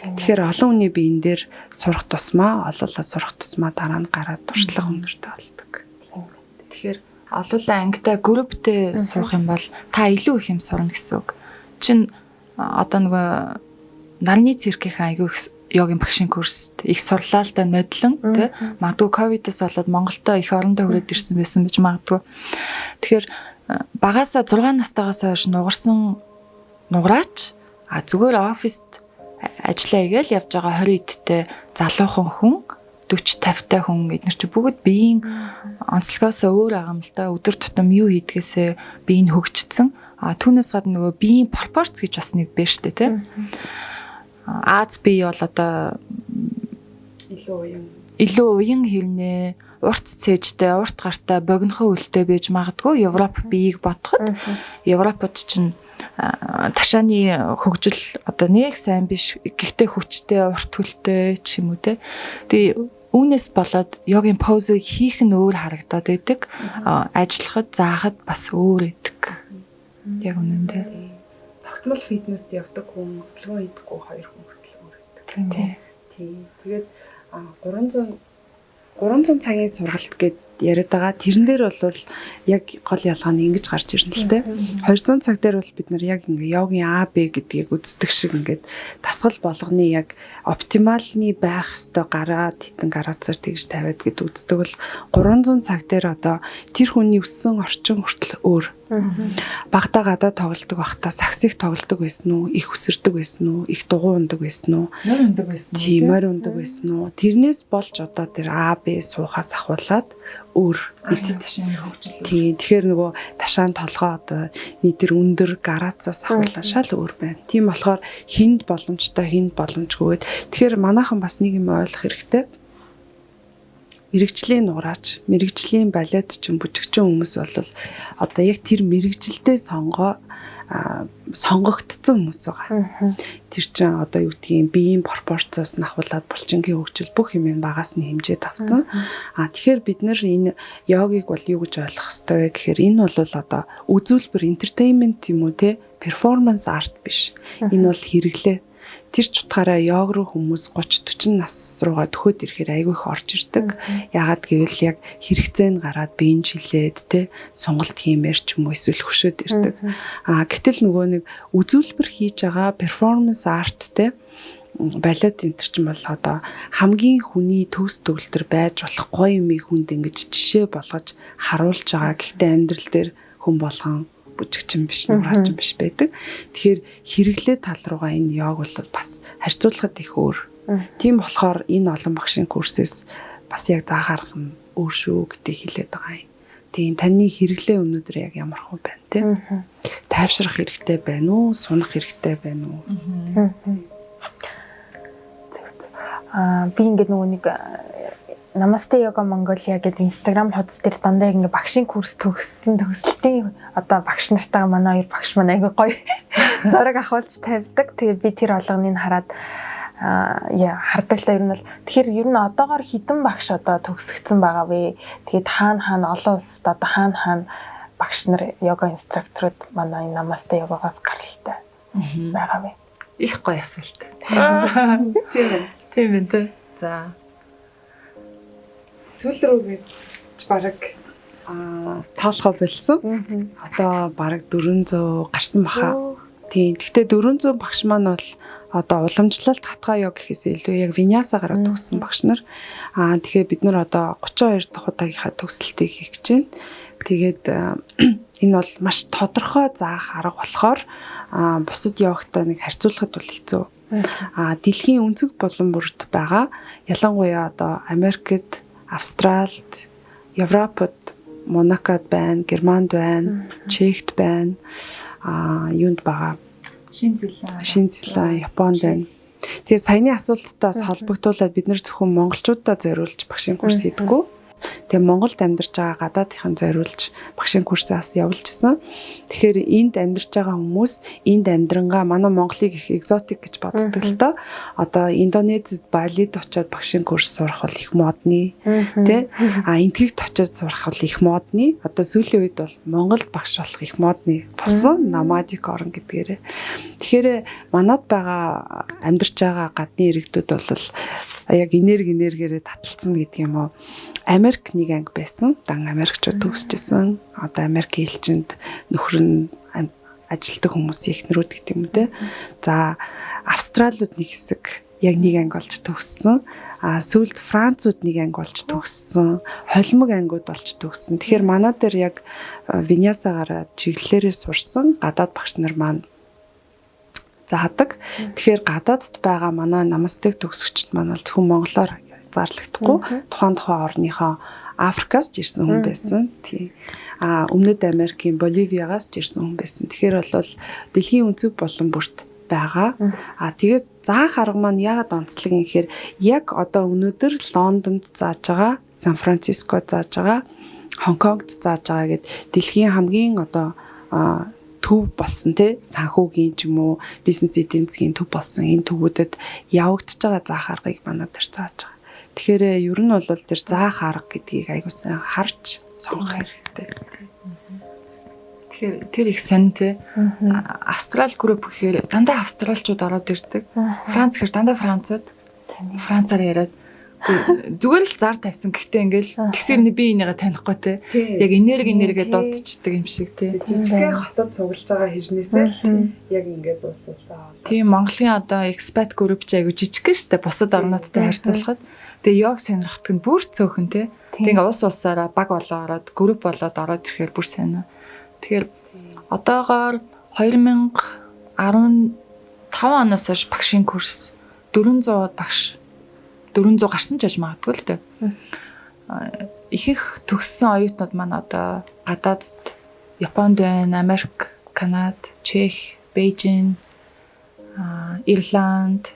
Тэгэхээр олон хүний биен дээр сурах тусмаа, олоолаа сурах тусмаа дараа нь гараад туршлага өндөртэй болдог. Тэгэхээр олуулаа ангитай групптэй суух юм бол та илүү их юм сурна гэсэн үг. Чин одоо нөгөө нарны циркийн аягүй йогийн багшийн курст их сурлаа л да нодлон тий магадгүй ковидос болоод Монголдо их орондоо хүрээд ирсэн байсан гэж магадгүй. Тэгэхээр багаасаа 6 настайгаас хойш нугарсан нуграач зүгээр оффист ажиллаа игээл явж байгаа 20 эдтэй залуухан хүн 40 50-тай хүн эдгээр чи бүгд биеийн онцлогоос өөр байгаа юм л да. Өдөр тутам юу хийдгээсээ бие нь хөгжсөн. Түүнээс гадна нөгөө биеийн пропорц гэж бас нэг байна штэ тий. Аз бие бол одоо илүү уян хэрнээ урт цээжтэй, урт гартай, богинохоо үлтэй байж магадгүй. Европ биеийг бодоход Европод чинь ташааны хөгжил одоо нэг сайн биш. Гэхдээ хүчтэй, урт хөлтэй ч юм уу те. Тэгээ үүнээс болоод йогийн позыг хийх нь өөр харагдаад байдаг. Ажиллахад, заахад бас өөр байдаг. Яг үнэндээ. Тогтмол фитнест явдаг хүн, хөдөлгөөн хийдэггүй хоёр хүн хүртэл өөр байдаг. Тийм. Тэгээд 300 цагийн сургалт гэд яриад байгаа. Тэрэн дээр бол яг гол ялгаа нь ингэж гарч ирнэ л дээ. 200 цаг дээр бол бид нар яг ингээ йогийн А, Б гэдгийг үздэг шиг ингээд дасгал болгоны яг оптималны байх ёстой гараад хитэн гараацаар тэгж тавиад гэд үздэг бол 300 цаг дээр одоо тэр хүний өссөн орчин хүртэл өөр. Багтаа гадаа тоглодог байхдаа саксыг тоглодог байсан уу? Их өсөрдөг байсан уу? Их дугуй ундаг байсан уу? Морь ундаг байсан уу? Тийм, морь ундаг байсан уу? Тэрнээс болж одоо тэр А, Б суухаас ахуулаад өөр ташааны хөгжил. Тийм, тэгэхээр нөгөө ташаан толгоо одоо нийтэр өндөр гараацаас ахуулаад шал өөр байна. Тийм болохоор хинд боломжтой, хинд боломжгүйгээд тэгэхээр манайхан бас нэг юм ойлгох хэрэгтэй. Мэргэжлийн нураач, мэргэжлийн балет ч бүжигчин хүмүүс бол одоо яг тэр мэргэжилдээ сонгогдсон хүмүүс байгаа. Тэр чинь одоо юу гэдгийг биеийн пропорцоос нь ахуулаад булчингийн хөгжил бүх юм багаас нь хэмжээд авсан. Тэгэхээр бид нэр энэ йогыг бол юу гэж ойлгох ёстой вэ гэхээр энэ бол одоо үзүүлбэр entertainment юм уу те performance art биш. Энэ бол хэрэглээ. тэр ч утгаараа йог руу хүмүүс 30 40 нас руугаа төхөөд ирэхээр айгүй их орж ирдэг. Яагаад гэвэл яг хэрэгцээ нь гараад биеийн жилээд те сонголт хиймээр ч юм уу эсвэл хөшөөд ирдэг. Гэтэл нөгөө нэг үзүүлбэр хийж байгаа перформанс арт те балет энэ ч юм бол одоо хамгийн хүний төгс төгөлтөр байж болох гоё юмыг хүнд ингэж жишээ болгож харуулж байгаа. Гэхдээ амьдрал дээр хүн болгон бүжигчин биш, нураачин биш байдаг. Тэгэхээр хэрэглээ тал руугаа энэ йог бол бас харьцуулахад их өөр. Тийм болохоор энэ олон багшийн курсээс бас яг заа гарах нь өөр шүү гэдгийг хэлээд байгаа юм. Тийм таны хэрэглээ өнөөдөр яг ямар хөө байна те? Тайвшрах хэрэгтэй байна уу? Сунах хэрэгтэй байна уу? Би ингээд нөгөө нэг Namaste Yoga Mongolia гэдэг Instagram хуудас дээр дандаа ингээ багшийн курс төгссөн төгсөлтийн одоо багш нартайгаа манай хоёр багш маань айгүй гоё зураг авахулж тавьдаг. Тэгээ би тэр олгоныг хараад хардаг л та ер нь бол тэгэхээр ер нь одоогоор хідэн багш одоо төгсгцэн байгаа вэ? Тэгээд хаана олон улсад одоо хаана багш нар йога инструкторууд манай Namaste Yoga-гаас гаралтай байгаа вэ? Их гоё асуулт. Тийм ээ. За сүүл рүү гэж бараг таалхаа болсон. Одоо бараг 400 гарсан баха. Тийм. Гэхдээ 400 багш маань бол одоо уламжлалт хатгаа йог гэхээс илүү яг винясагаар төгссөн багш нар. Тэгэхээр бид нар одоо 32 дахь удаагийнхаа төгсөлтийг хийх гэж байна. Тэгээд энэ бол маш тодорхой заах арга болохоор бусад йогтой нэг харьцуулахад бол хэцүү. Дэлхийн өнцөг болон бүрт байгаа. Ялангуяа одоо Америкт, Австралид, Европод, Монакод байна, Германд байна, Чехт байна. Юунд байгаа? Шинэ Японд байна. Тэгээ саяны асуулттаас холбогдуулаад бид нэр зөвхөн монголчуудаа зориулж багшийн курс хийдэггүй. Тэгээ Монголд амьдарч байгаа гадаадынхан зориулж багшийн курсаас явуулжсэн. Тэгэхээр энд амьдарч байгаа хүмүүс энд амьдрангаа манай Монголыг их экзотик гэж боддог л доо. Одоо Индонезид, Балид очиод багшийн курс сурах бол их модны тий. Энтгэгт очиод сурах бол их модны. Одоо сүүлийн үед бол Монголд багш болох их модны болсон. Намадик орн гэдгээрээ. Тэгэхээр манад байгаа амьдарч байгаа гадны иргэдүүд бол яг энергиэрээ таталцсан гэдэг юм уу? Америк нэг анги байсан. Дан Америкчууд төгсөжсэн. Одоо Америк элчинд нөхөр нь ажилтдаг хүмүүсийн эхнэрүүд гэдэг юм те. За Австралиуд нэг хэсэг яг нэг анги болж төгссөн. Сүүлд Францууд нэг анги болж төгссөн. Холимог ангиуд болж төгссөн. Тэгэхээр манай дээр яг винясагаар чиглэлээрээ сурсан гадаад багш нар маань заадаг. Тэгэхээр гадаадд байгаа манай намастыг төгсөгчд маань бол зөвхөн монголоор зарлагдахгүй тухайн орныхоо Африкаас ирсэн хүн байсан. Тийм. Өмнөд Америкийн Боливиагаас ирсэн хүн байсан. Тэгэхээр бол дэлхийн өнцөг болон бүрт байгаа. Тэгээд заах арга маань яагаад онцлог юм гэхээр яг одоо өнөөдөр Лондонд зааж байгаа, Сан Францискод зааж байгаа, Хонконгт зааж байгаа гэд дэлхийн хамгийн одоо төв болсон тий санхүүгийн ч юм уу бизнес эдийн засгийн төв болсон энэ төвүүдэд явагдаж байгаа заах аргыг манай дээр зааж байгаа. Тэгэхээр ер нь бол тэр заах арга гэдгийг аягуулсан харж сонгох хэрэгтэй. Тэгэхээр тэр их сайн тий. Австрал групп гэхээр дандаа австралчууд ороод ирдэг. Франц гэхээр дандаа францууд францаар яриад зүгээр л зар тавьсан. Гэхдээ ингээл тэгсэр би энийгээ танихгүй тий. Яг энерги дуудчихдаг юм шиг тий. Жижигхэн хотод цуглаж байгаа хэрнээсээ л яг ингээд дуусуулаа. Тийм Монголын одоо экспат групп ч айгу жижигхэн штэ бусад орнуудтай харьцуулахад. Тэгээ йог сонирхдаг нь бүр цөөхөн тий. Тэгээ ингээ усаараа баг болоо ороод групп болоод ороод ирэхээр бүр сайн. Тэгэхээр одоогоор 2015 оноос хойш багшийн курс 400 багш 400 гарсан ч гэж магадгүй л дээ. Их төгссөн оюутнууд маань одоо гадаадд Японд байна, Америк, Канада, Чех, Бээжин, Ирланд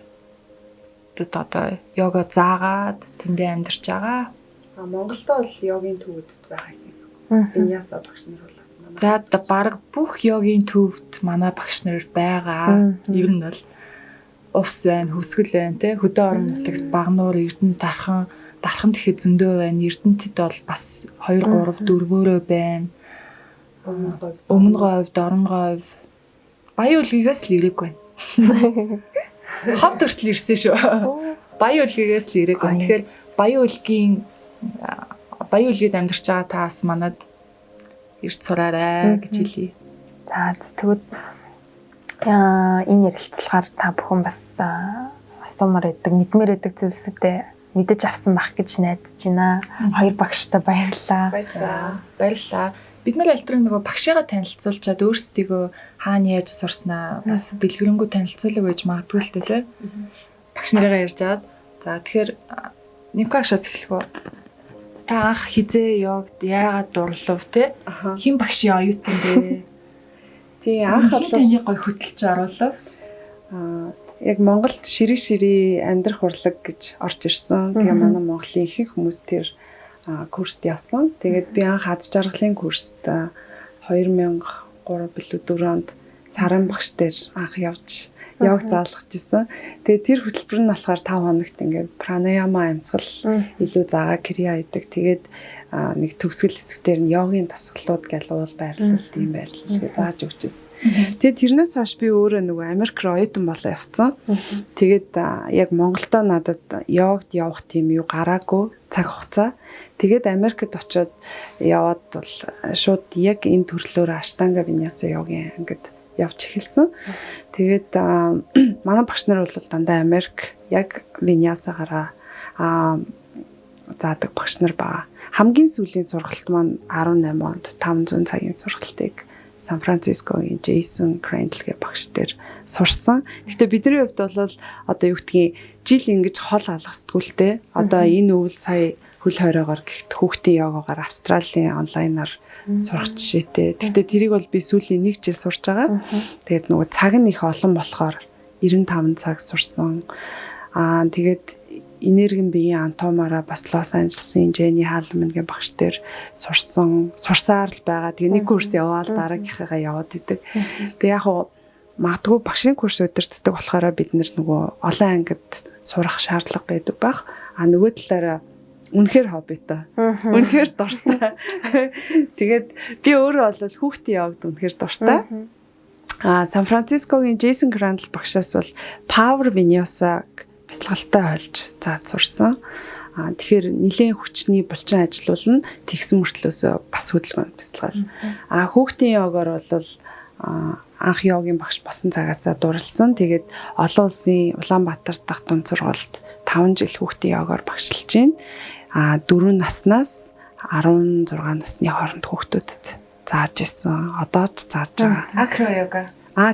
одоо йога заагаад тэндээ амьдарч байгаа. Монголд бол йогийн төвөдд байгаа юм. Виняса багш нар бол бас манай. За баг бүх йогийн төвд манай багш нар байгаа. Ер нь бол увс байна, хөсгөл байна те хөдөө орон нутагт багнуур Эрдэнэ дархан тэгэхэд зөндөө байна. Эрдэнэтэд бол бас 2 3 4-өөр байна. Өмнө говьд, орон говь Баян үлгийгээс л ирээгүй байна. ховд хүртэл ирсэн шүү. Баян үлгээс л ирэх. Тэгэхээр баян үлгээд амьдарч байгаа та бас манад ирж сураарай гэж хэлье. За тэгвэл энэ ярилцлагаар та бүхэн бас асуумаар байдаг, мэдмээр байдаг зүйлсүүдээ мэдэж авсан байх гэж найдаж байна. Хоёр багштай баярлалаа. Баярлалаа. Бид нар альтрын нөгөө багшигаа танилцуулчаад өөрсдийгөө хаана яаж сурснаа бас дэлгэрэнгүй танилцуулга гэж магадгүй л дээ. Багш нарыгаа ярьж аваад. За тэгэхээр Нимкагшаас эхлэх үү? Та анх хизээ йогд яагаад дурлав те? Хэн багшийн оюутан бэ? Тий анх бол таны гой хөтөлж оруулав. Яг Монголд ширээ амьдрах урлаг гэж орж ирсэн. Тэгээ манай Монголын ихэнх хүмүүс тэр курст явсан. Тэгээд би анх аз жаргалын курст 2003 билүү 4 онд саран багш дээр анх явж йог заалгаж исэн. Тэгээд тэр хөтөлбөр нь болохоор 5 хоногт ингээд пранаяма амьсгал илүү заагаа крия хийдэг. Тэгээд нэг төгсгөл хэсгээр нь йогийн тасгалууд гэл уул байрлал тийм байрлал гэж зааж өгчээсэн. Тэгээд тэрнээс хойш би өөрөө нөгөө Америк руу оюутан болоо явцсан. Тэгээд яг Монголдо надад йогд явах тийм юу гараагүй цаг хугацаа. Тэгээд Америкт очиод яваад бол шууд яг энэ төрлөөр аштанга виняса йогийн ангид явж эхэлсэн. Тэгээд манай багш нар бол дандаа Америк яг винясагаараа заадаг багш нар баа. Хамгийн сүүлийн сургалт маань 18 онд 500 цагийн сургалтыг Сан Францискогийн Джейсон Крейндл гэх багш дээр сурсан. Гэхдээ бидний хувьд бол одоо юу гэдгийг жил ингэж хол алгасдгүй л те. Одоо энэ үйл сая хөл хоройгоор гэхэд хүүхдийн йогоор Австралийн онлайнаар сурах жишээтэй. Гэхдээ тэрийг бол би сүүлийн 1 жил сурч байгаа. Тэгээд нөгөө цаг нь их олон болохоор 95 цаг сурсан. Тэгээд энергийн биеийн Антомара бас Лос Анжелесын Jenny Halman гэх багш дээр сурсаар л байгаа. Тэгээ нэг курс яваал дараагийнхаа яваад идэг. Тэгээ яг магадгүй багшийн курс удирддаг болохоор бид нөгөө олон ангид сурах шаардлага байдаг байх. Нөгөө талаараа үнэхээр хоббитой. Үнэхээр дуртай. Тэгээд би өөрөө бол хүүхдийн явагд үнэхээр дуртай. Сан Францискогийн Джейсон Крейндл багшаас бол Power Vinyasa бясалгалтай ойлж зааж сурсан. Тэгэхээр нэлээд хүчний булчин ажиллуулна тэгсэн мөртлөөсөө бас хөдөлгөөнд бясалгал. Хүүхдийн йогоор бол анх йогийн багш болсон цагаасаа дурлсан. Тэгээд олон улсын Улаанбаатар дахь дунд сургуульд 5 жил хүүхдийн йогоор багшилж байна. 4 наснаас 16 насны хооронд хүүхдүүдэд зааж исэн. Одоо ч зааж байгаа. Акро йога.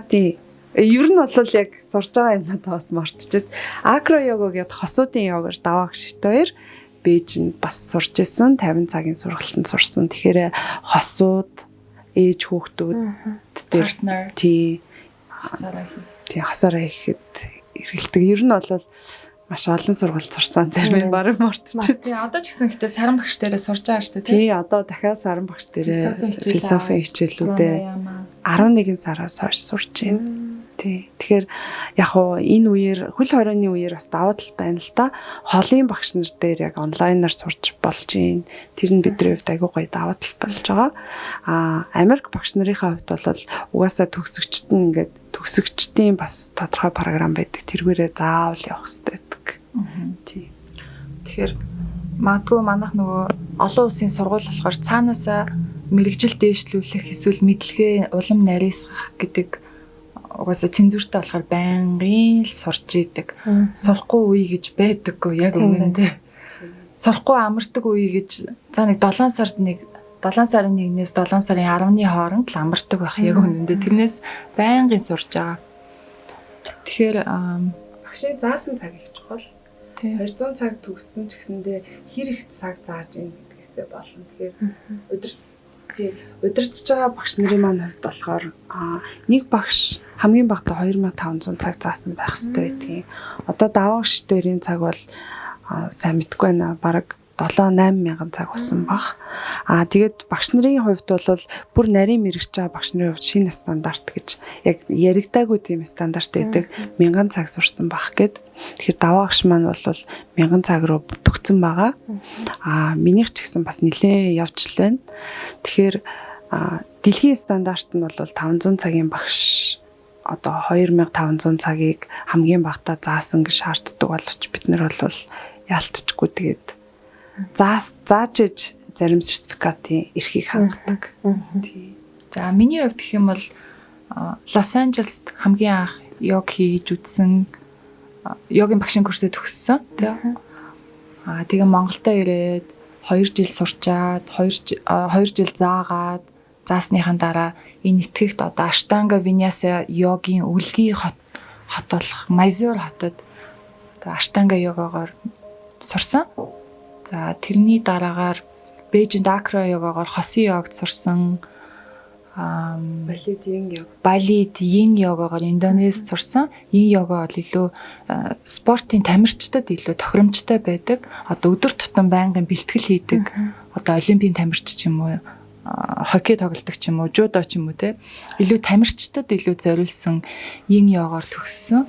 Тий. Ер нь бол яг сурж байгаа юмнуудаа бас мартчихэж. Акро йога гэдэг хосуудын йогоор даваагч хоёр Бээжинд бас сурж исэн. 50 цагийн сургалтанд сурсан. Тэгэхээр хосууд, ээж хүүхдүүд дээр хосороо хийхэд эргэлдэг. Ер нь бол маш олон сургалт сурсан зарим нь бараг мартчихж. Тий, одоо ч гэсэн ихтэй саран багш дээрээ сурж байгаа шүү дээ. Тий, одоо дахиад саран багш дээрээ философи хичээлүүдээ 11 сараас хойш сурж байна. Тий. Тэгэхээр яг хуу энэ үеэр хөл хорионы үеэр бас даваа тал байна л да. Холын багш нар дээр яг онлайнаар сурч болж байна. Тэр нь бидний хувьд айгүй гоё даваа тал болж байгаа. Америк багш нарын хувьд бол угаасаа төгсөгчдийн бас тодорхой програм байдаг. Тэргээрээ заавал явах хэрэгтэй байдаг. Тий. Тэгэхээр магадгүй манайх нөгөө олон улсын сургууль болохоор цаанаасаа мэрэгжил дээшлүүлэх эсвэл мэдлэгээ улам нарийсгах гэдэг угаасаа цензуртай болохоор байнгын л сурч идэг. Сурахгүй үе гэж байдаггүй яг үнэндээ. Сурахгүй амардаг үе гэж за нэг 7 сарын 1-ээс 7 сарын 10-ны хооронд л амардаг байх яг үнэндээ. Тэрнээс байнгын сурж байгаа. Тэгэхээр багшийн заасан цаг их чухал. 200 цаг төгссөн ч гэсэндээ хэр их цаг зааж ийн гэдгээсээ болно. Тэгэхээр удирдах байгаа багш нарын маань хувьд болохоор нэг багш хамгийн багадаа 2500 цаг заасан байх хэрэгтэй байдгийг. Одоо даваагч дээрийн цаг бол сайн мэдгүй байна. Бараг 7-8 мянган цаг болсон баг. Тэгээд багш нарын хувьд бол бүр нарийн мэрэгч байгаа багш нарын хувьд шинэ стандарт гэж яг яригдаагүй тийм стандарт байдаг. 1000 цаг сурсан баг гэд. Тэгэхээр даваагч маань бол 1000 цаг руу төгсөн байгаа. Минийх ч гэсэн бас нэлээд явж л байна. Тэгэхээр дэлхийн стандарт нь бол 500 цагийн багш одоо 2500 цагийг хамгийн багтаа заасан гэж шаарддаг боловч бид нар бол яалтчгүй тэгээд зааж иж зарим сертификатын эрхийг хангадаг. Тийм. За миний хувьд гэх юм бол Лос Анжелест хамгийн анх йог хийж үзсэн йогийн багшийн курсээ төгссөн тий. Тэгээ Монголдо ирээд 2 жил сурчаад 2 жил заагаад заасныхаа дараа энэ нэтгэгт одоо Аштанга Виняса йогийн өвлгийн хот болох Майзур хотод одоо Аштанга йогогоор сурсан. За тэрний дараагаар Бээжинд Акро йогогоор хосын йогд сурсан. Балид Йин йогогоор Индонезид сурсан. Йин йога бол илүү спортын тамирчдад илүү тохиромжтой байдаг. Одоо өдөр тутам байнгын бэлтгэл хийдэг. Одоо олимпийн тамирч ч юм уу, хоккей тоглодог ч юм уу, жудо ч юм уу те. Илүү тамирчдад илүү зориулсан Йин йогоор төгссөн.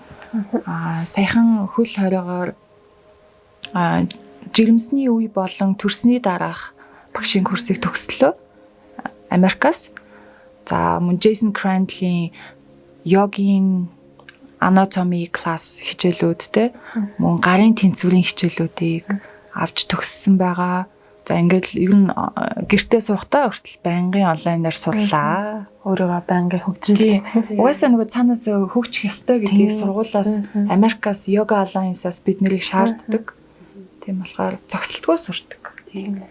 Саяхан хөл хоригоор жирэмсний үе болон төрсний дараах багшийн курсыг төгслөө Америкаас. За мөн Джейсон Крандлийн йогийн анатоми класс хичээлүүд те мөн гарын тэнцвэрийн хичээлүүдийг авч төгссөн байгаа. За ингээд ер нь гэртээ суухдаа хүртэл байнгын онлайнаар сурлаа. Өөрийгөө байнгын хөгжүүлэх. Угаасаа нөгөө цаанаас хөгжих ёстой гэдгийг сургуулаас Америкаас Yoga Alliance-аас бид нарыг шаарддаг. Тийм болохоор зогсолтгүй сурдаг. Тийм.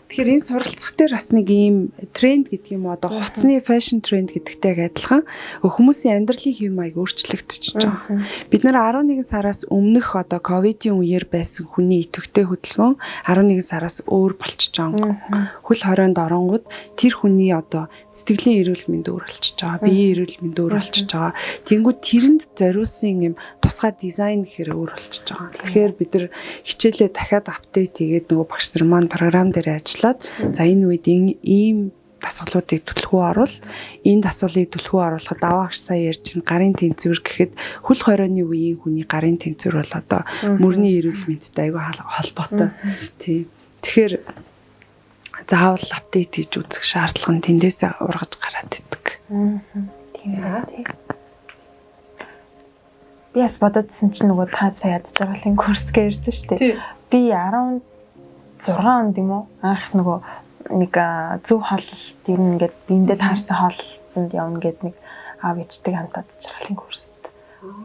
Тэгэхээр энэ суралцах дээр бас нэг ийм тренд гэдэг юм уу одоо хувцсны фэшн тренд гэдэгтэй адилхан хүмүүсийн амьдралын хэв маяг өөрчлөгдөж байгаа. Бид нэр 11 сараас өмнөх одоо ковидын үеэр байсан хүний идэвхтэй хөдөлгөөн 11 сараас өөр болчихж байгаа. Хөл хорионд оронгууд тэр хүний одоо сэтгэлийн эрүүл мэнд өөр болчихж байгаа. Биеийн эрүүл мэнд өөр болчихж байгаа. Тэнгүүд тэрэнд зориулсан юм тусгай дизайн гэхээр өөр болчихж байгаа. Тэгэхээр бид нар хичээлээ дахиад апдейт хийгээд нөгөө багш нар маань програм дээр за энэ үед ийм дасгалуудыг түлхүү оруул. Энэ дасгалыг түлхүү оруулахад аваагч сая ярьж гарын тэнцвэр гэхэд хөл хорионы үеийн хүний гарын тэнцвэр бол одоо мөрний эрүүл мэндтэй аягүй холбоотой. Тийм. Тэгэхээр заавал апдейт хийж үзэх шаардлага нь тэндээсээ ургаж гараад идэг. Тийм ээ. Би бас бододсон чинь нөгөө та сая ядж байгаа л курс гэсэн шүү дээ. Би 6 онд юм уу анх нөгөө нэг зөв хооллолт ер нь ингээд биендээ таарсан хооллолтод явна гэд нэг аав ээжтэй хамтаад жаргалын курст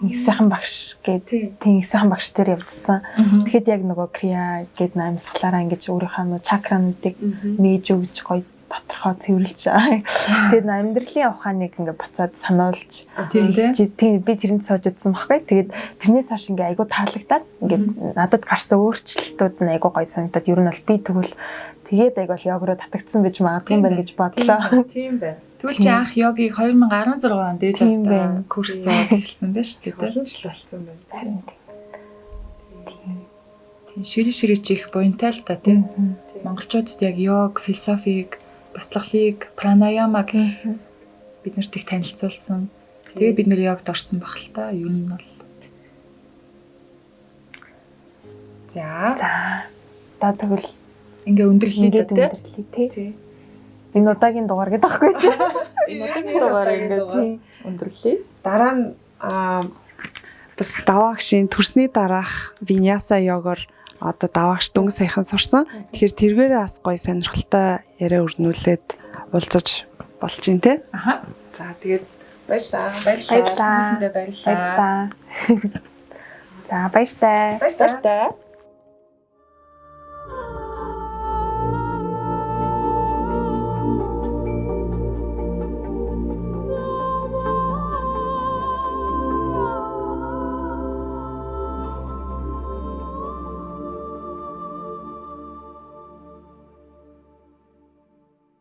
нэг сайхан багш гээд тийм сайхан багш дээр явжсан. Тэгэхэд яг нөгөө крия гээд амьсгалаараа ингэж өөрийнхөө чакрануудыг нээж өгж гоё доторхоо цэвэрлж тэгээд амьдралын ухааныг ингээ буцаад сануулж тийм би тэрэнд сууж идсэн баггүй. Тэгээд тэрнээс хойш ингээ айгу таалагдаад ингээ надад гарсан өөрчлөлтүүд нь айгу гоё санагдаад ер нь бол би тэгвэл тэгээд айгу йогроо татагдсан байж магадгүй юм байна гэж бодлоо. Тийм байна. Тэгвэл чи анх йогийг 2016 онд дээж авдаг курс эхэлсэн байна шүү дээ. Олон жил болсон байна. Тийм ширээ чих буянтай л та тийм. Монголчуудад яг йог, философиг баслаглыг пранаямаг бид нарт их танилцуулсан. Тэгээ бид нэр йогд орсон баг л та. Юу нь бол. За тэгвэл ингээ өндөрлөлээ тий. Энэ удаагийн дугаар гэдэг байхгүй тий. Энэ удаагийн дугаар ингээ өндөрлөлээ. Дараа нь бас даваагшийн төрсний дараах Виняса йогоор одоо даваагч дөнгө саяхан сурсан. Тэгэхээр тэргээрээ бас гоё сонирхолтой яриа өрнүүлээд уулзаж болж байна те. За тэгээд баярлаа. За баяртай. Баяртай.